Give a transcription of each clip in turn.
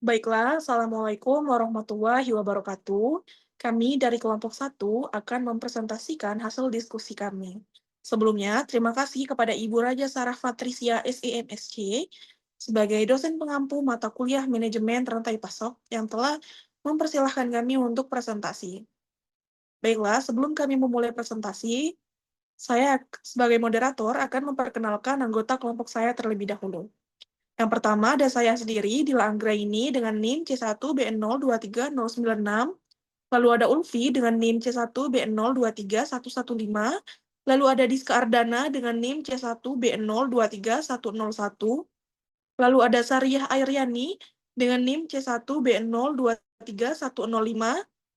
Baiklah, Assalamualaikum warahmatullahi wabarakatuh. Kami dari kelompok 1 akan mempresentasikan hasil diskusi kami. Sebelumnya, terima kasih kepada Ibu Raja Sarah Patricia SEMSC sebagai dosen pengampu mata kuliah manajemen rantai pasok yang telah mempersilahkan kami untuk presentasi. Baiklah, sebelum kami memulai presentasi, saya sebagai moderator akan memperkenalkan anggota kelompok saya terlebih dahulu. Yang pertama ada saya sendiri, Dila Anggraini dengan NIM C1B023096. Lalu ada Ulfi dengan NIM C1B023115. Lalu ada Diska Ardana dengan NIM C1B023101. Lalu ada Sariyah Airyani dengan NIM C1B023105.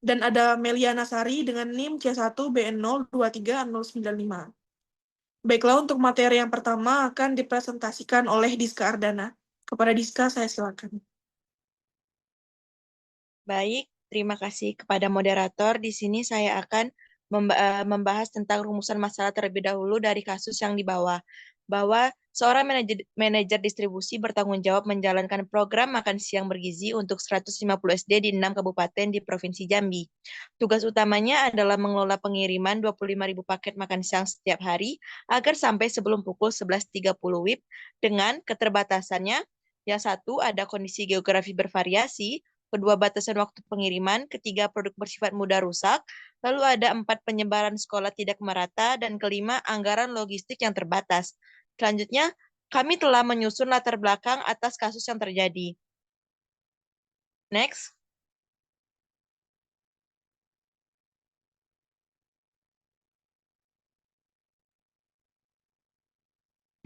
Dan ada Meliana Sari dengan NIM C1B023095. Baiklah, untuk materi yang pertama akan dipresentasikan oleh Diska Ardana. Kepada Diska, saya silakan. Baik, terima kasih kepada moderator. Di sini saya akan membahas tentang rumusan masalah terlebih dahulu dari kasus yang di bawah. Bahwa seorang manajer distribusi bertanggung jawab menjalankan program makan siang bergizi untuk 150 SD di 6 kabupaten di Provinsi Jambi. Tugas utamanya adalah mengelola pengiriman 25.000 paket makan siang setiap hari agar sampai sebelum pukul 11.30 WIB dengan keterbatasannya. Yang satu, ada kondisi geografi bervariasi. Kedua, batasan waktu pengiriman. Ketiga, produk bersifat mudah rusak. Lalu ada 4, penyebaran sekolah tidak merata. Dan kelima, anggaran logistik yang terbatas. Selanjutnya, kami telah menyusun latar belakang atas kasus yang terjadi. Next.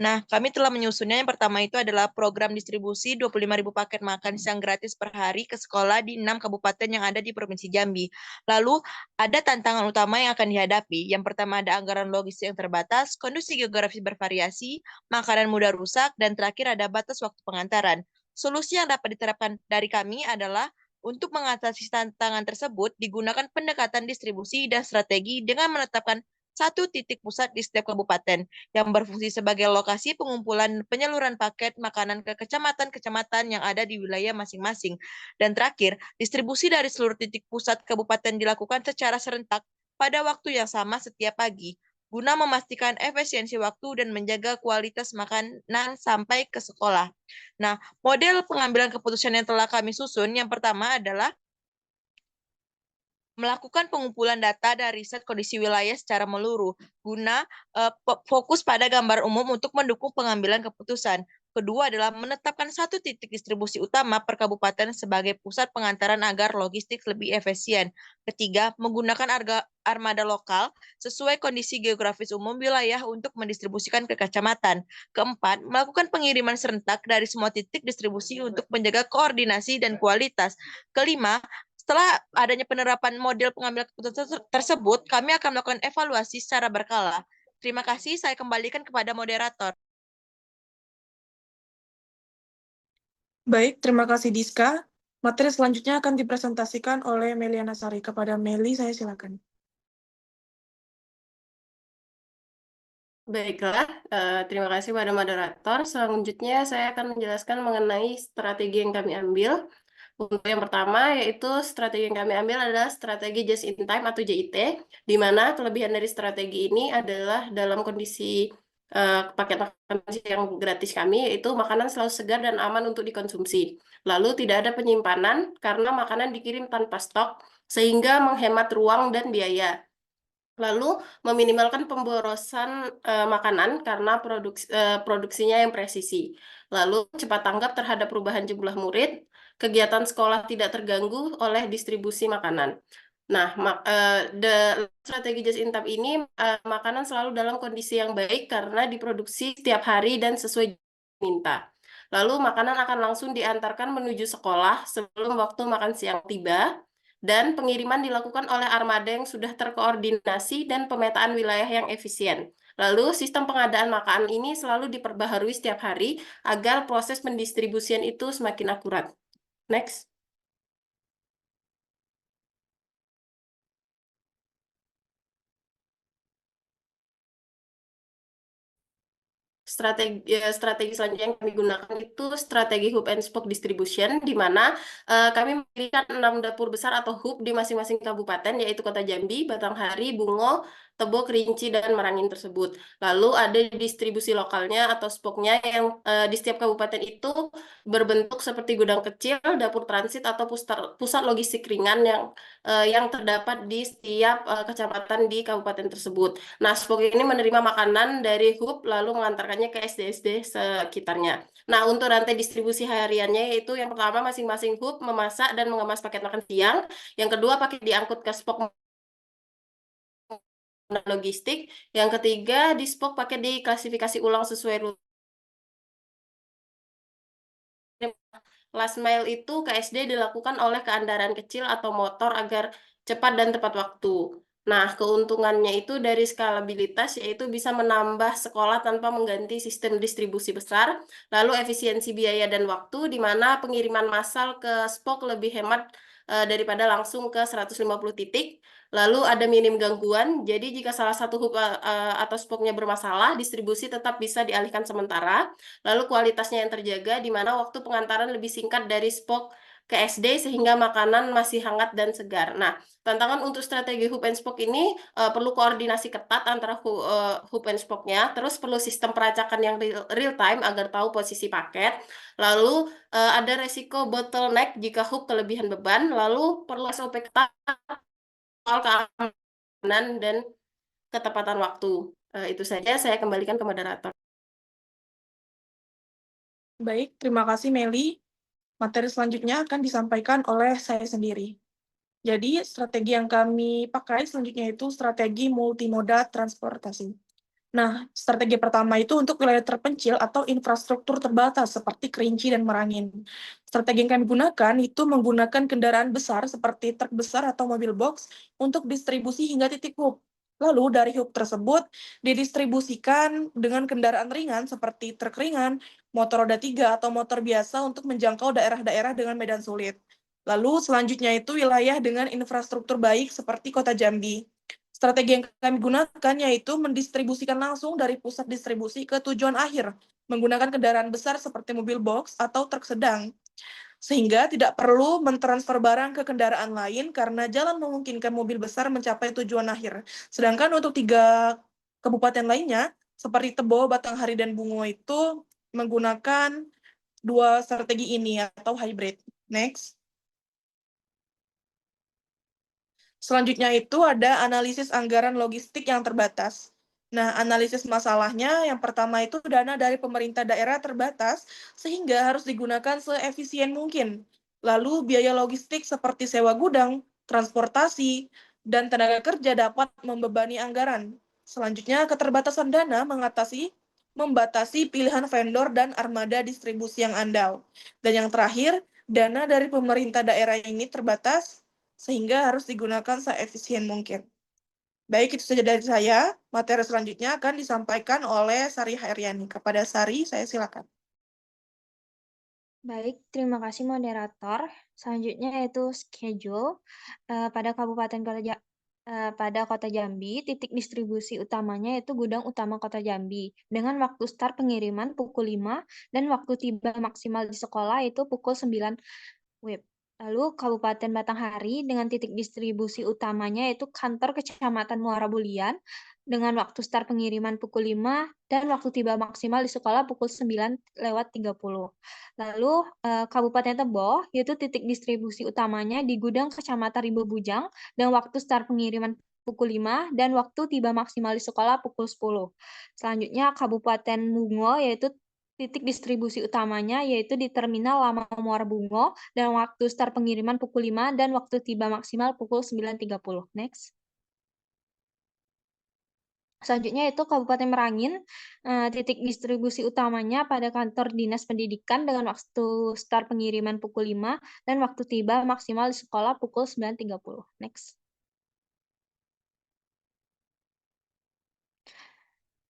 Nah, kami telah menyusunnya. Yang pertama itu adalah program distribusi 25.000 paket makan siang gratis per hari ke sekolah di 6 kabupaten yang ada di Provinsi Jambi. Lalu, ada tantangan utama yang akan dihadapi. Yang pertama ada anggaran logistik yang terbatas, kondisi geografis bervariasi, makanan mudah rusak, dan terakhir ada batas waktu pengantaran. Solusi yang dapat diterapkan dari kami adalah untuk mengatasi tantangan tersebut, digunakan pendekatan distribusi dan strategi dengan menetapkan satu titik pusat di setiap kabupaten yang berfungsi sebagai lokasi pengumpulan penyaluran paket makanan ke kecamatan-kecamatan yang ada di wilayah masing-masing. Dan terakhir, distribusi dari seluruh titik pusat kabupaten dilakukan secara serentak pada waktu yang sama setiap pagi, guna memastikan efisiensi waktu dan menjaga kualitas makanan sampai ke sekolah. Nah, model pengambilan keputusan yang telah kami susun, yang pertama adalah melakukan pengumpulan data dan riset kondisi wilayah secara menyeluruh guna fokus pada gambar umum untuk mendukung pengambilan keputusan. Kedua adalah menetapkan satu titik distribusi utama per kabupaten sebagai pusat pengantaran agar logistik lebih efisien. Ketiga, menggunakan armada lokal sesuai kondisi geografis umum wilayah untuk mendistribusikan ke kecamatan. Keempat, melakukan pengiriman serentak dari semua titik distribusi untuk menjaga koordinasi dan kualitas. Kelima, setelah adanya penerapan model pengambilan keputusan tersebut, kami akan melakukan evaluasi secara berkala. Terima kasih, saya kembalikan kepada moderator. Baik, terima kasih Diska. Materi selanjutnya akan dipresentasikan oleh Meliana Sari. Kepada Meli, saya silakan. Baiklah, terima kasih pada moderator. Selanjutnya saya akan menjelaskan mengenai strategi yang kami ambil. Untuk yang pertama, yaitu strategi yang kami ambil adalah strategi just in time atau JIT, di mana kelebihan dari strategi ini adalah dalam kondisi paket makan yang gratis kami, yaitu makanan selalu segar dan aman untuk dikonsumsi. Lalu tidak ada penyimpanan karena makanan dikirim tanpa stok, sehingga menghemat ruang dan biaya. Lalu meminimalkan pemborosan makanan karena produksinya yang presisi. Lalu cepat tanggap terhadap perubahan jumlah murid, kegiatan sekolah tidak terganggu oleh distribusi makanan. Nah, strategi Just in Time ini makanan selalu dalam kondisi yang baik karena diproduksi setiap hari dan sesuai minta. Lalu makanan akan langsung diantarkan menuju sekolah sebelum waktu makan siang tiba. Dan pengiriman dilakukan oleh armada yang sudah terkoordinasi dan pemetaan wilayah yang efisien. Lalu, sistem pengadaan makanan ini selalu diperbaharui setiap hari agar proses pendistribusian itu semakin akurat. Next. strategi selanjutnya yang kami gunakan itu strategi hub and spoke distribution, di mana kami mendirikan 6 dapur besar atau hub di masing-masing kabupaten, yaitu Kota Jambi, Batanghari, Bungo, Tebo, Kerinci, dan Merangin tersebut. Lalu ada distribusi lokalnya atau spoknya yang di setiap kabupaten itu berbentuk seperti gudang kecil, dapur transit, atau pusat logistik ringan yang terdapat di setiap kecamatan di kabupaten tersebut. Nah, spok ini menerima makanan dari hub lalu mengantarkannya ke SD-SD sekitarnya. Nah, untuk rantai distribusi hariannya yaitu yang pertama masing-masing hub memasak dan mengemas paket makan siang, yang kedua paket diangkut ke spok logistik, yang ketiga di spok paket diklasifikasi ulang sesuai rute. Last mile itu ke SD dilakukan oleh kendaraan kecil atau motor agar cepat dan tepat waktu. Nah, keuntungannya itu dari skalabilitas, yaitu bisa menambah sekolah tanpa mengganti sistem distribusi besar, lalu efisiensi biaya dan waktu, di mana pengiriman massal ke spok lebih hemat daripada langsung ke 150 titik. Lalu ada minim gangguan, jadi jika salah satu hub atau spoknya bermasalah, distribusi tetap bisa dialihkan sementara. Lalu kualitasnya yang terjaga, di mana waktu pengantaran lebih singkat dari spok ke SD sehingga makanan masih hangat dan segar. Nah, tantangan untuk strategi hub and spoke ini perlu koordinasi ketat antara hub and spoke-nya, terus perlu sistem pelacakan yang real time agar tahu posisi paket. Lalu ada resiko bottleneck jika hub kelebihan beban, lalu perlu SOP ketat soal keamanan dan ketepatan waktu. Itu saja, saya kembalikan ke moderator. Baik, terima kasih Meli. Materi selanjutnya akan disampaikan oleh saya sendiri. Jadi, strategi yang kami pakai selanjutnya itu strategi multimoda transportasi. Nah, strategi pertama itu untuk wilayah terpencil atau infrastruktur terbatas seperti Kerinci dan Merangin. Strategi yang kami gunakan itu menggunakan kendaraan besar seperti truk besar atau mobil box untuk distribusi hingga titik hub. Lalu dari hub tersebut didistribusikan dengan kendaraan ringan seperti truk ringan, motor roda 3 atau motor biasa untuk menjangkau daerah-daerah dengan medan sulit. Lalu selanjutnya itu wilayah dengan infrastruktur baik seperti Kota Jambi. Strategi yang kami gunakan yaitu mendistribusikan langsung dari pusat distribusi ke tujuan akhir menggunakan kendaraan besar seperti mobil box atau truk sedang, sehingga tidak perlu mentransfer barang ke kendaraan lain karena jalan memungkinkan mobil besar mencapai tujuan akhir. Sedangkan untuk 3 kabupaten lainnya, seperti Tebo, Batanghari, dan Bungo itu menggunakan 2 strategi ini atau hybrid. Next. Selanjutnya itu ada analisis anggaran logistik yang terbatas. Nah, analisis masalahnya yang pertama itu dana dari pemerintah daerah terbatas sehingga harus digunakan seefisien mungkin. Lalu biaya logistik seperti sewa gudang, transportasi, dan tenaga kerja dapat membebani anggaran. Selanjutnya, keterbatasan dana membatasi pilihan vendor dan armada distribusi yang andal. Dan yang terakhir, dana dari pemerintah daerah ini terbatas sehingga harus digunakan seefisien mungkin. Baik, itu saja dari saya. Materi selanjutnya akan disampaikan oleh Sari Haryani. Kepada Sari, saya silakan. Baik, terima kasih moderator. Selanjutnya yaitu schedule. Pada Kota Jambi, titik distribusi utamanya yaitu gudang utama Kota Jambi dengan waktu start pengiriman pukul 5 dan waktu tiba maksimal di sekolah yaitu pukul 9 WIB. Lalu Kabupaten Batanghari dengan titik distribusi utamanya yaitu kantor Kecamatan Muara Bulian dengan waktu start pengiriman pukul 5 dan waktu tiba maksimal di sekolah pukul 9:30. Lalu Kabupaten Tebo yaitu titik distribusi utamanya di gudang Kecamatan Rimbo Bujang dan waktu start pengiriman pukul 5 dan waktu tiba maksimal di sekolah pukul 10. Selanjutnya Kabupaten Bungo yaitu titik distribusi utamanya yaitu di Terminal Lama Muara Bungo dan waktu start pengiriman pukul 5 dan waktu tiba maksimal pukul 9:30. Next. Selanjutnya itu Kabupaten Merangin, titik distribusi utamanya pada kantor Dinas Pendidikan dengan waktu start pengiriman pukul 5 dan waktu tiba maksimal di sekolah pukul 9:30. Next.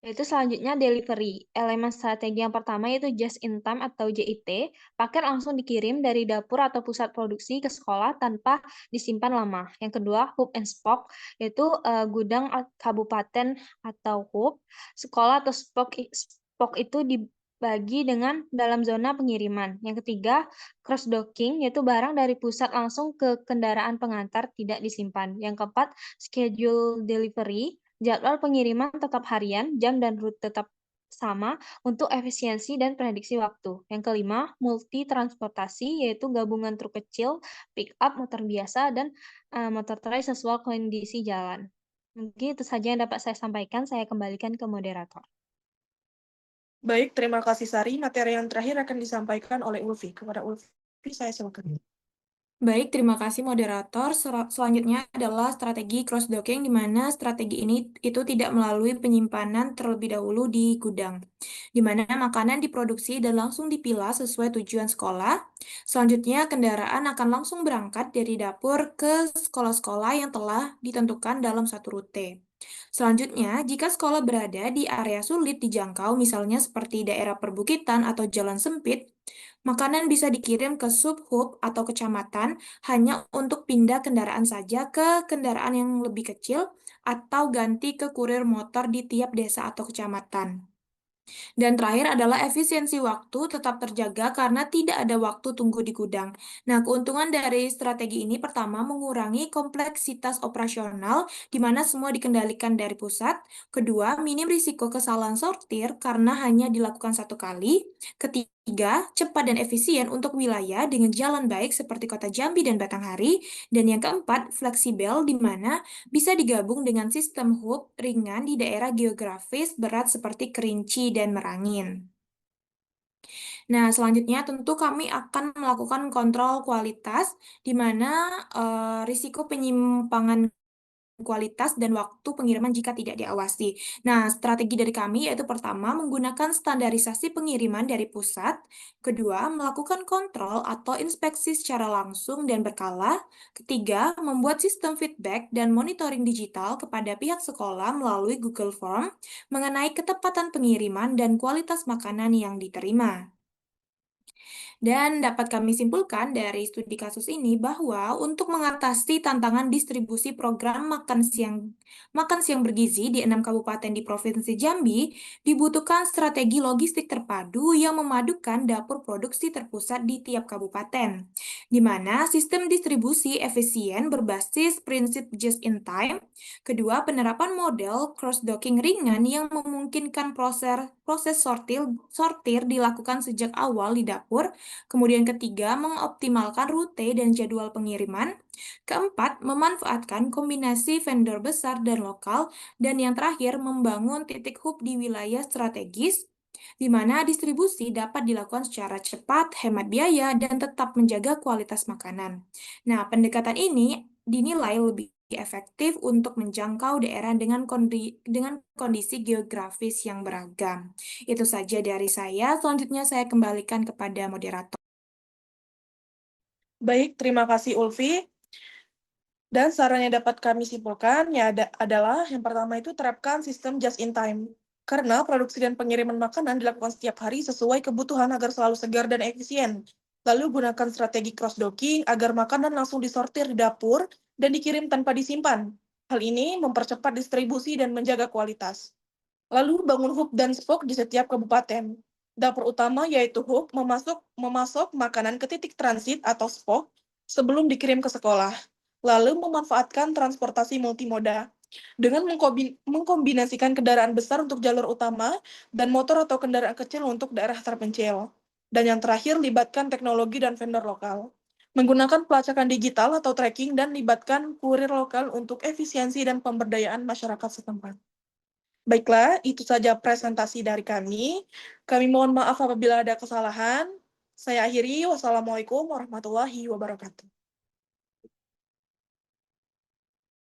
Yaitu selanjutnya delivery. Elemen strategi yang pertama yaitu just in time atau JIT. Paket langsung dikirim dari dapur atau pusat produksi ke sekolah tanpa disimpan lama. Yang kedua, hub and spoke, yaitu gudang kabupaten atau hub, sekolah atau spok spok itu dibagi dengan dalam zona pengiriman. Yang ketiga, cross-docking, yaitu barang dari pusat langsung ke kendaraan pengantar tidak disimpan. Yang keempat, schedule delivery, jadwal pengiriman tetap harian, jam dan rute tetap sama untuk efisiensi dan prediksi waktu. Yang kelima, multi transportasi, yaitu gabungan truk kecil, pick up, motor biasa, dan motor trail sesuai kondisi jalan. Mungkin itu saja yang dapat saya sampaikan. Saya kembalikan ke moderator. Baik, terima kasih Sari. Materi yang terakhir akan disampaikan oleh Ulfi. Kepada Ulfi, saya silakan. Baik, terima kasih moderator. Selanjutnya adalah strategi cross-docking, di mana strategi ini itu tidak melalui penyimpanan terlebih dahulu di gudang, di mana makanan diproduksi dan langsung dipilah sesuai tujuan sekolah. Selanjutnya, kendaraan akan langsung berangkat dari dapur ke sekolah-sekolah yang telah ditentukan dalam satu rute. Selanjutnya, jika sekolah berada di area sulit dijangkau, misalnya seperti daerah perbukitan atau jalan sempit, makanan bisa dikirim ke sub-hub atau kecamatan hanya untuk pindah kendaraan saja ke kendaraan yang lebih kecil atau ganti ke kurir motor di tiap desa atau kecamatan. Dan terakhir adalah efisiensi waktu tetap terjaga karena tidak ada waktu tunggu di gudang. Nah, keuntungan dari strategi ini pertama mengurangi kompleksitas operasional di mana semua dikendalikan dari pusat. Kedua, minim risiko kesalahan sortir karena hanya dilakukan satu kali. Ketiga, cepat dan efisien untuk wilayah dengan jalan baik seperti Kota Jambi dan Batanghari. Dan yang keempat, fleksibel di mana bisa digabung dengan sistem hub ringan di daerah geografis berat seperti Kerinci dan Merangin. Nah, selanjutnya tentu kami akan melakukan kontrol kualitas, di mana risiko penyimpangan kualitas dan waktu pengiriman jika tidak diawasi. Nah, strategi dari kami yaitu pertama, menggunakan standarisasi pengiriman dari pusat. Kedua, melakukan kontrol atau inspeksi secara langsung dan berkala. Ketiga, membuat sistem feedback dan monitoring digital kepada pihak sekolah melalui Google Form mengenai ketepatan pengiriman dan kualitas makanan yang diterima. Dan dapat kami simpulkan dari studi kasus ini bahwa untuk mengatasi tantangan distribusi program makan siang bergizi di 6 kabupaten di Provinsi Jambi, dibutuhkan strategi logistik terpadu yang memadukan dapur produksi terpusat di tiap kabupaten, di mana sistem distribusi efisien berbasis prinsip just in time. Kedua, penerapan model cross-docking ringan yang memungkinkan proses sortir dilakukan sejak awal di dapur. Kemudian ketiga, mengoptimalkan rute dan jadwal pengiriman. Keempat, memanfaatkan kombinasi vendor besar dan lokal. Dan yang terakhir, membangun titik hub di wilayah strategis, di mana distribusi dapat dilakukan secara cepat, hemat biaya, dan tetap menjaga kualitas makanan. Nah, pendekatan ini dinilai lebih efektif untuk menjangkau daerah dengan kondisi geografis yang beragam. Itu saja dari saya. Selanjutnya saya kembalikan kepada moderator. Baik, terima kasih Ulfi. Dan saran yang dapat kami simpulkan adalah yang pertama itu terapkan sistem just in time. Karena produksi dan pengiriman makanan dilakukan setiap hari sesuai kebutuhan agar selalu segar dan efisien. Lalu gunakan strategi cross-docking agar makanan langsung disortir di dapur dan dikirim tanpa disimpan. Hal ini mempercepat distribusi dan menjaga kualitas. Lalu bangun hub dan spok di setiap kabupaten. Dapur utama yaitu hub memasok makanan ke titik transit atau spok sebelum dikirim ke sekolah. Lalu memanfaatkan transportasi multimoda dengan mengkombinasikan kendaraan besar untuk jalur utama dan motor atau kendaraan kecil untuk daerah terpencil. Dan yang terakhir, libatkan teknologi dan vendor lokal. Menggunakan pelacakan digital atau tracking dan libatkan kurir lokal untuk efisiensi dan pemberdayaan masyarakat setempat. Baiklah, itu saja presentasi dari kami. Kami mohon maaf apabila ada kesalahan. Saya akhiri. Wassalamualaikum warahmatullahi wabarakatuh.